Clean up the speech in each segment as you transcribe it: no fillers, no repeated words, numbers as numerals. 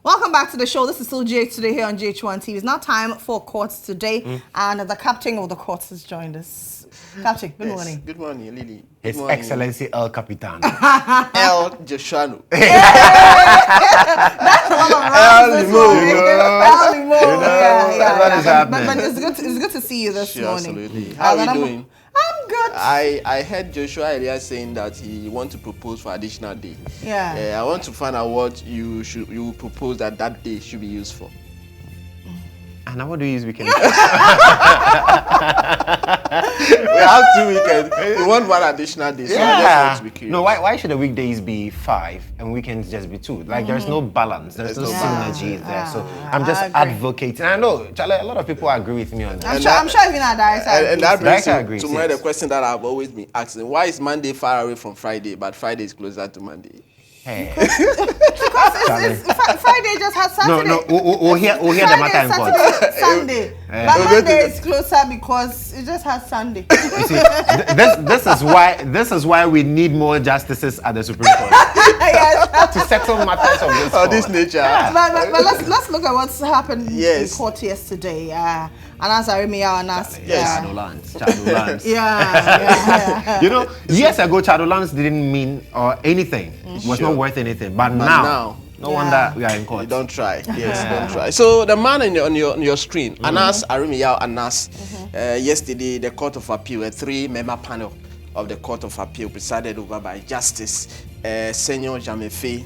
Welcome back to the show. This is still GH Today here on GHOne TV. It's now time for courts today, and the captain of the courts has joined us. Captain, good morning. Good morning, Lily. His Excellency El Capitan. El GHOne. That's a lot of rounds this morning. El Limo. What is happening? But it's good to see you this morning. Absolutely. How are you doing? I'm good. I heard Joshua earlier saying that he wants to propose for additional day. Yeah. I want to find out what you propose that day should be used for. And what do you use weekend? We have 2 weekends. We want one additional day. So I just want to be curious. No, why should the weekdays be 5 and weekends just be 2? Like there's no balance, there's no synergy there. So I'm just advocating. I know, Charlie, a lot of people agree with me on that. I'm sure even our director and that brings agrees, to me the question that I've always been asking: why is Monday far away from Friday, but Friday is closer to Monday? Hey. Friday just has Saturday. No, we'll hear the matter in court. Sunday. But Monday is closer because it just has Sunday. You see, this is why we need more justices at the Supreme Court to settle matters of this Of this nature. Yeah. But let's look at what's happened in court yesterday. Anas Aremeyaw Anas. Chadolans. Yeah. You know, years ago, Chadolans didn't mean anything. It was not worth anything. But now, no wonder we are in court. Don't try. Yes, don't try. So the man on your screen, Anas Aremeyaw Anas, yesterday the Court of Appeal, a 3-member panel of the Court of Appeal presided over by Justice Senyor Jamefe,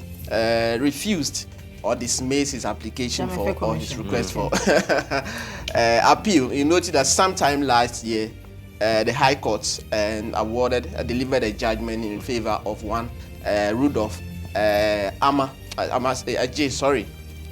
refused or dismissed his application or his request for appeal. You noted that sometime last year, the High Court delivered a judgment in favor of one Rudolph Adjei,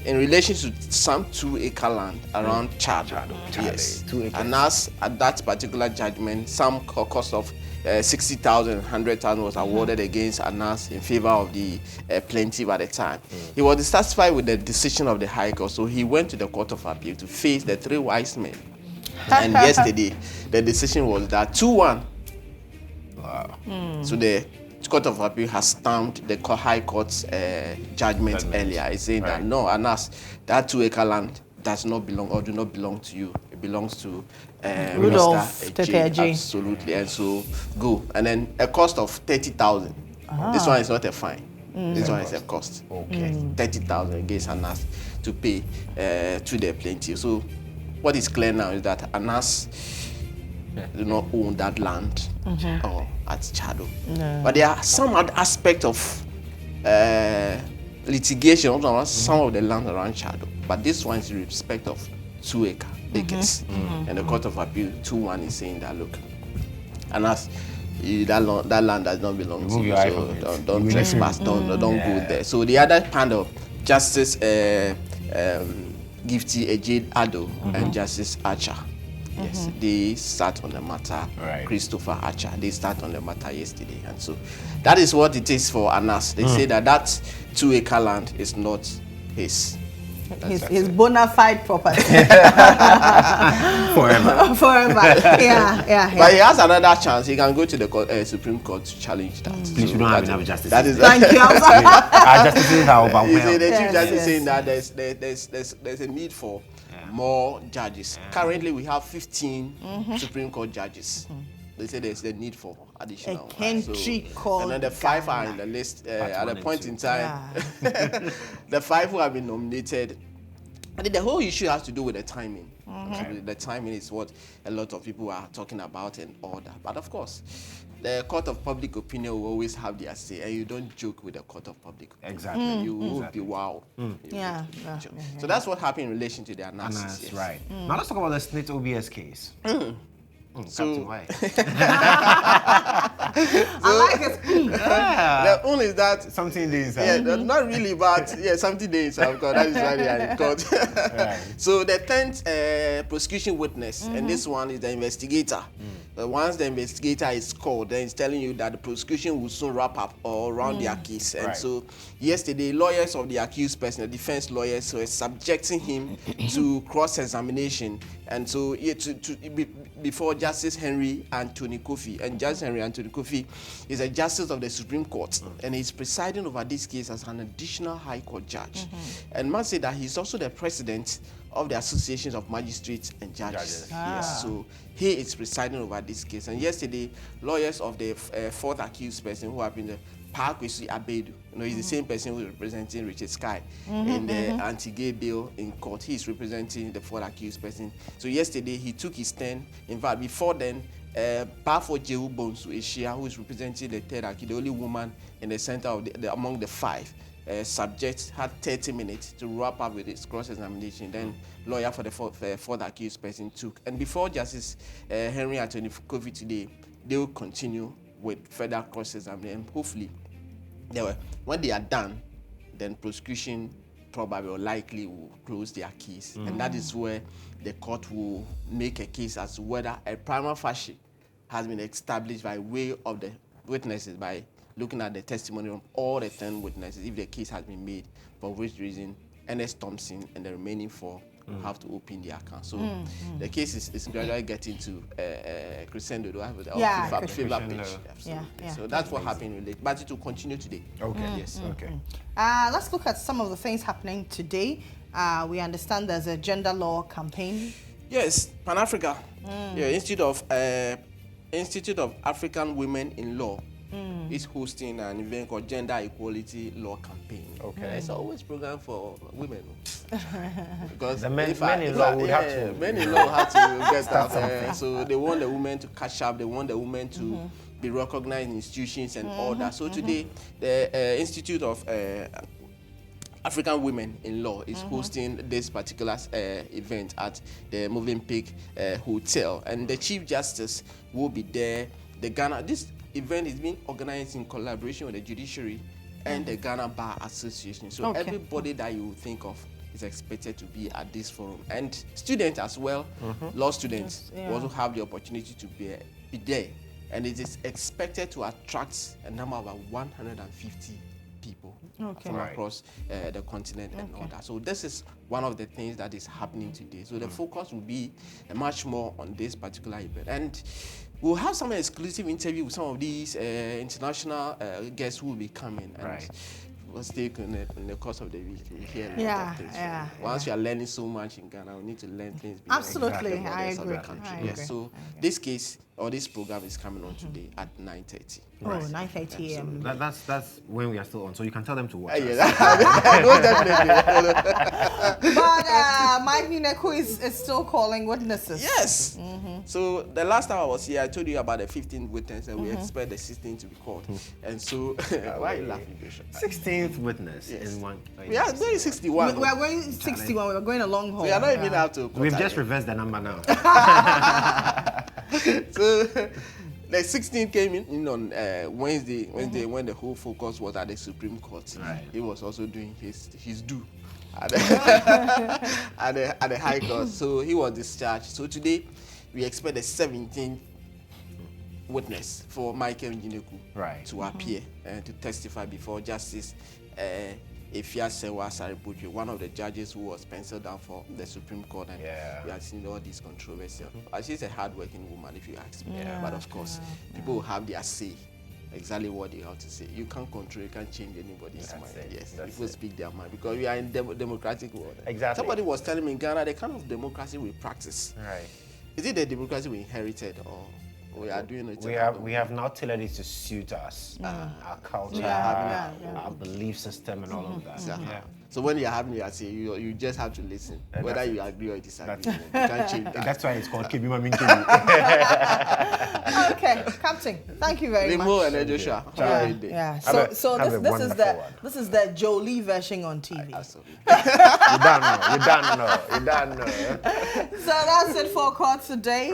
in relation to some 2-acre land around Chado. Yes. 2 acres. And as at that particular judgment, some cost of 60,000, 100,000 was awarded against Anas in favor of the plaintiff at the time. He was dissatisfied with the decision of the High Court, so he went to the Court of Appeal to face the 3 wise men. And yesterday, the decision was that 2-1. Wow. So the Court of Appeal has stamped the High Court's judgment earlier. It's saying that no, Anas, that 2-acre land does not belong or do not belong to you. It belongs to Rudolph Tetteh Adjei. Absolutely, and so go. And then a cost of 30,000. This one is not a fine. This one is a cost. Okay. 30,000 against Anas to pay to the plaintiff. So what is clear now is that Anas do not own that land at Chado. No. But there are some other aspects of litigation, some of the land around Chado. But this one is in respect of 2 acres. And the Court of Appeal 2-1 is saying that, look, Anas, that land does not belong to you, so don't trespass, don't go there. So the other panel, Justice Gifty Ejid Ado and Justice Archer, yes, they sat on the matter. Christopher Archer, they sat on the matter yesterday, and so that is what it is for Anas. They say that 2-acre land is not his. His bona fide property. Forever. Yeah. But he has another chance. He can go to the Supreme Court to challenge that. Please, we don't have enough justice. That is Thank you. Our justices are overwhelmed. The Chief Justice is saying that there's a need for more judges. Currently, we have 15 Supreme Court judges. They say there's the need for additional. And then the 5 are in the list at a point in time. The 5 who have been nominated. I think the whole issue has to do with the timing. The timing is what a lot of people are talking about and all that. But of course, the Court of Public Opinion will always have their say, and you don't joke with the Court of Public Opinion. Exactly. You will be wow. So that's what happened in relation to the analysis. Yes. Right. Now let's talk about the Snit OBS case. So, I like it. The only is that something there inside. Yeah, not really, but something there inside, because that is why they are in court. So the 10th prosecution witness, and this one is the investigator. once the investigator is called, then it's telling you that the prosecution will soon wrap up or round their case. And so yesterday, lawyers of the accused person, the defense lawyers, were subjecting him to cross-examination. And so before Justice Henry Anthony Kofi, and Justice Henry Anthony Kofi is a justice of the Supreme Court, and he's presiding over this case as an additional High Court judge. And must say that he's also the president of the Associations of Magistrates and Judges. Yes, so he is presiding over this case. And yesterday, lawyers of the fourth accused person, who have been the Parkwesi Abedu, he's the same person who is representing Richard Sky in the anti-gay bill in court. He's representing the fourth accused person. So yesterday, he took his stand. In fact, before then, Bafo Jehu Bonsu Eshia, who is representing the third accused, the only woman in the center of among the five, subject, had 30 minutes to wrap up with his cross-examination. Then lawyer for the fourth accused person took. And before Justice Henry Anthony Kofi today, they will continue with further cross-examination. And hopefully, when they are done, then prosecution probably or likely will close their case. And that is where the court will make a case as to whether a prima facie has been established by way of the witnesses, by looking at the testimony of all the 10 witnesses, if the case has been made, for which reason Ernest Thompson and the remaining 4 will have to open their account. So the case is gradually getting to crescendo. Do I have a favor page? So that's what happened with it. But it will continue today. Okay. Yes. Okay. Let's look at some of the things happening today. We understand there's a gender law campaign. Yes, Pan-Africa. Yeah, Institute of African Women in Law is hosting an event called Gender Equality Law Campaign. Okay. It's always program for women. Because the men in law would have to. Men in law have to get that. So they want the women to catch up. They want the women to be recognized in institutions and all that. So today, the Institute of African Women in Law is hosting this particular event at the Moving Pig Hotel, and the Chief Justice will be there. This event is being organized in collaboration with the judiciary and the Ghana Bar Association. So everybody that you think of is expected to be at this forum, and students as well, law students also have the opportunity to be there, and it is expected to attract a number of 150 people from across the continent and all that. So this is one of the things that is happening today. So the focus will be much more on this particular event, and we'll have some exclusive interview with some of these international guests who will be coming. And we'll stay in the course of the week. We hear a lot of things. Once you are learning so much in Ghana, we need to learn things. Absolutely, I agree. Yes. So this case or this program is coming on today at 9:30. Oh, 9:30 a.m. That's when we are still on, so you can tell them to watch. But Mike Nineku is still calling witnesses. Yes. So the last time I was here, I told you about the 15th witness, and we expect the 16th to be called. And so, why are you laughing, Joshua? 16th witness in one. We are going 61. We are going 61. We are going a long haul. So you are not even out to. We've just reversed the number now. So the 16th came in on Wednesday when the whole focus was at the Supreme Court. He was also doing his due at the High Court. So he was discharged. So today we expect the 17th witness for Michael Njineku to appear and to testify before Justice Efia Sewa Saributri, one of the judges who was penciled down for the Supreme Court, and we have seen all these controversies. She's a hard-working woman, if you ask me. But of course, people will have their say, exactly what they have to say. You can't control, you can't change anybody's mind. Yes, people speak their mind because we are in democratic world. Exactly. Somebody was telling me in Ghana the kind of democracy we practice. Is it the democracy we inherited, or we are doing it? We have now tailored it to suit us, our culture, our belief system, and all of that. So when you're having your say, you just have to listen, whether you agree or disagree. You can't change that. That's why it's called Kebi Mami. Okay, Captain, thank you very much. Remo and Joshua. So this is the Jolie version on TV. You don't know. So that's it for court today.